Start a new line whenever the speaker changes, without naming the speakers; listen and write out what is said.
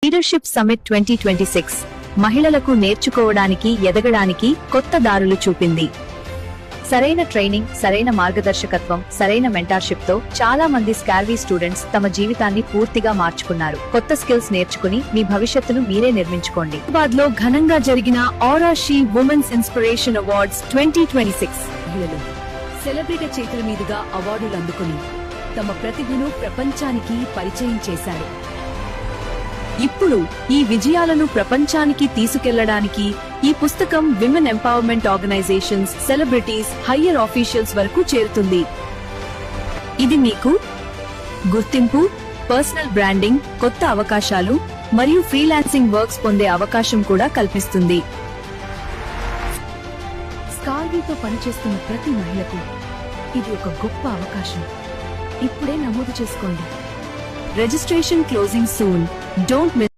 Leadership summit 2026 మహిళలకు నేర్చుకోవడానికి ఎదగడానికి కొత్త దారులు చూపింది. సరైన ట్రైనింగ్, సరైన మార్గదర్శకత్వం, సరైన మెంటార్షిప్ తో చాలా మంది స్కార్వీ స్టూడెంట్స్ తమ జీవితాన్ని పూర్తిగా మార్చుకున్నారు. కొత్త స్కిల్స్ నేర్చుకుని మీ భవిష్యత్తును మీరే నిర్మించుకోండి. హైదరాబాద్ లో ఘనంగా జరిగిన Aura She women's inspiration awards 2026
celebrity చేతుల మీదుగా అవార్డులు అందుకుని తమ ప్రతిభను ప్రపంచానికి పరిచయం చేశారు.
ఇప్పుడు ఈ విజయాలను ప్రపంచానికి తీసుకెళ్లడానికి ఈ పుస్తకం women empowerment organizations, celebrities, higher officials వరకు చేరుతుంది. ఇది మీకు గుర్తింపు, పర్సనల్ బ్రాండింగ్, కొత్త అవకాశాలు మరియు ఫ్రీలాన్సింగ్ వర్క్స్ పొందే అవకాశం కూడా కల్పిస్తుంది.
స్కార్వీతో పనిచేస్తున్న ప్రతి మహిళకు ఇది ఒక గొప్ప అవకాశం. ఇప్పుడే నమోదు చేసుకోండి.
Registration closing soon. Don't miss